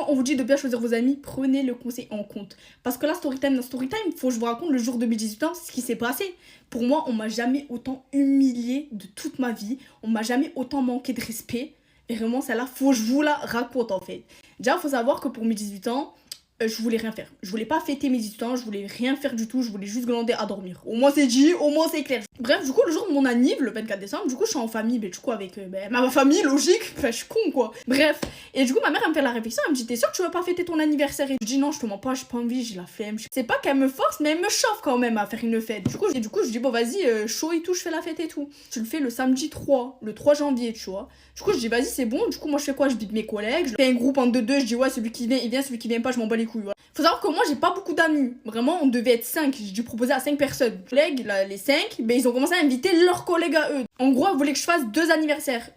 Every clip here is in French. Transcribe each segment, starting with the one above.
quand on vous dit de bien choisir vos amis, prenez le conseil en compte. Parce que là, dans Storytime, faut que je vous raconte le jour de mes 18 ans, ce qui s'est passé. Pour moi, on m'a jamais autant humilié de toute ma vie. On m'a jamais autant manqué de respect. Et vraiment, celle-là, faut que je vous la raconte en fait. Déjà, faut savoir que pour mes 18 ans, je voulais rien faire. Je voulais pas fêter mes 18 ans, je voulais rien faire du tout, je voulais juste glander à dormir. Au moins c'est dit, au moins c'est clair. Bref, du coup, le jour de mon anniv, le 24 décembre, du coup, je suis en famille, mais du coup, avec ma famille, logique, je suis con quoi. Bref, et du coup, ma mère, elle me fait la réflexion, elle me dit, t'es sûre que tu veux pas fêter ton anniversaire? Et je dis, non, je te mens pas, j'ai pas envie, j'ai la flemme. C'est pas qu'elle me force, mais elle me chauffe quand même à faire une fête. Du coup, je dis, bon, vas-y, chaud et tout, je fais la fête et tout. Je le fais le samedi 3, le 3 janvier, tu vois. Du coup, je dis, vas-y, c'est bon. Du coup, moi, je fais quoi? Je bite mes collègues. Je fais un groupe en 2-2. Je dis, ouais, celui qui vient, il vient. Celui qui vient pas, je m'en bats les couilles. Voilà. Faut savoir que moi, j'ai pas beaucoup d'amis. Vraiment, on devait être 5. J'ai dû proposer à 5 personnes. Les collègues, là, les 5, ben, ils ont commencé à inviter leurs collègues à eux. En gros, ils voulaient que je fasse 2 anniversaires.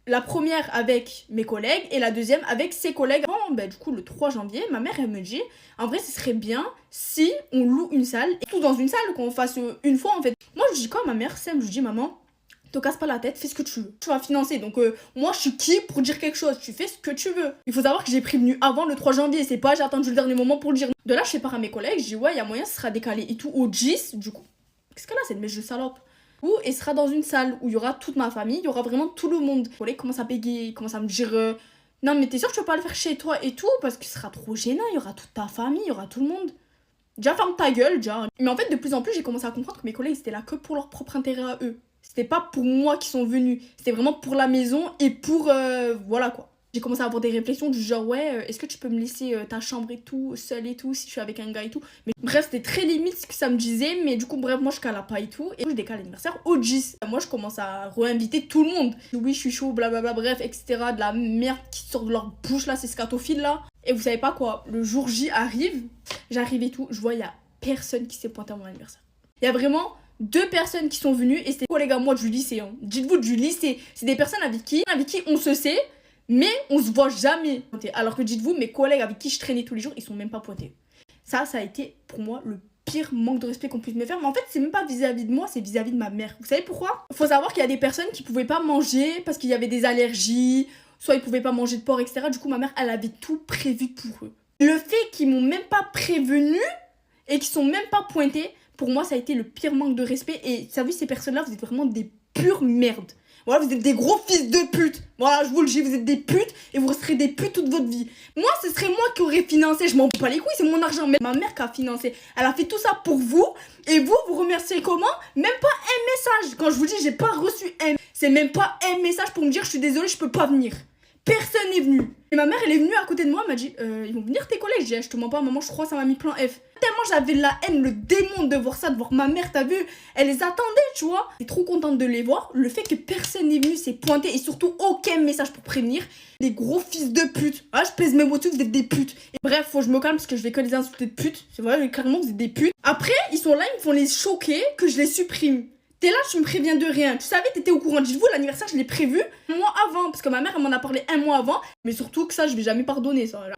La première avec mes collègues et la deuxième avec ses collègues. Ben, du coup, le 3 janvier, ma mère, elle me dit, en vrai, ce serait bien si on loue une salle. Et tout dans une salle, qu'on fasse une fois, en fait. Moi, je dis quoi à ma mère, Sam, je dis, maman, te casse pas la tête, fais ce que tu veux. Tu vas financer. Donc, moi, je suis qui pour dire quelque chose? Tu fais ce que tu veux. Il faut savoir que j'ai prévenu avant le 3 janvier. C'est pas j'ai attendu le dernier moment pour le dire. De là, je fais part à mes collègues. Je dis, ouais, il y a moyen, ça sera décalé et tout au 10. Du coup, qu'est-ce qu'elle a, cette mèche de salope? Et sera dans une salle où il y aura toute ma famille. Il y aura vraiment tout le monde. Les collègues commencent à bégayer, commencent à me dire, non, mais t'es sûr que tu veux pas le faire chez toi et tout? Parce que ce sera trop gênant. Il y aura toute ta famille, il y aura tout le monde. Déjà, ferme ta gueule, déjà. Mais en fait, de plus en plus, j'ai commencé à comprendre que mes collègues, c'était là que pour leur propre intérêt à eux. C'était pas pour moi qui sont venus, c'était vraiment pour la maison et pour voilà quoi. J'ai commencé à avoir des réflexions du genre ouais, est-ce que tu peux me laisser ta chambre et tout, seule et tout, si je suis avec un gars et tout. Mais bref, c'était très limite ce que ça me disait, mais du coup bref, moi je cala pas et tout. Et je décale l'anniversaire au 10. Moi je commence à réinviter tout le monde. Oui, je suis chaud, blablabla, bref, etc. De la merde qui sort de leur bouche là, ces scatophiles là. Et vous savez pas quoi, le jour J arrive, j'arrive et tout, je vois il y a personne qui s'est pointé à mon anniversaire. Il y a vraiment 2 personnes qui sont venues et c'était des collègues à moi du lycée. Hein. Dites-vous du lycée. C'est des personnes avec qui on se sait, mais on se voit jamais. Alors que dites-vous, mes collègues avec qui je traînais tous les jours, ils sont même pas pointés. Ça a été pour moi le pire manque de respect qu'on puisse me faire. Mais en fait, c'est même pas vis-à-vis de moi, c'est vis-à-vis de ma mère. Vous savez pourquoi? Faut savoir qu'il y a des personnes qui pouvaient pas manger parce qu'il y avait des allergies, soit ils pouvaient pas manger de porc, etc. Du coup, ma mère, elle avait tout prévu pour eux. Le fait qu'ils m'ont même pas prévenu et qu'ils sont même pas pointés, pour moi, ça a été le pire manque de respect. Et vous savez, ces personnes-là, vous êtes vraiment des pures merdes. Voilà, vous êtes des gros fils de pute. Voilà, je vous le dis, vous êtes des putes et vous resterez des putes toute votre vie. Moi, ce serait moi qui aurais financé. Je m'en bats les couilles, c'est mon argent. Mais ma mère qui a financé. Elle a fait tout ça pour vous. Et vous remerciez comment? Même pas un message. Quand je vous dis, j'ai pas reçu c'est même pas un message pour me dire, je suis désolée, je peux pas venir. Personne n'est venu. Et ma mère, elle est venue à côté de moi, elle m'a dit, ils vont venir tes collègues. J'ai dit, je te mens pas, maman, je crois, ça m'a mis plein F. Tellement j'avais la haine, le démon de voir ça, de voir ma mère, t'as vu, elle les attendait, tu vois. J'étais trop contente de les voir. Le fait que personne n'est venu, c'est pointé et surtout aucun message pour prévenir. Les gros fils de pute. Ah, je pèse mes mots tous, vous êtes des putes. Et bref, faut que je me calme parce que je vais que les insulter de putes. C'est vrai, carrément, vous êtes des putes. Après, ils sont là, ils me font les choquer que je les supprime. T'es là, tu me préviens de rien. Tu savais, t'étais au courant. Dites-vous, l'anniversaire, je l'ai prévu un mois avant. Parce que ma mère, elle m'en a parlé un mois avant. Mais surtout que ça, je vais jamais pardonner, ça. Là.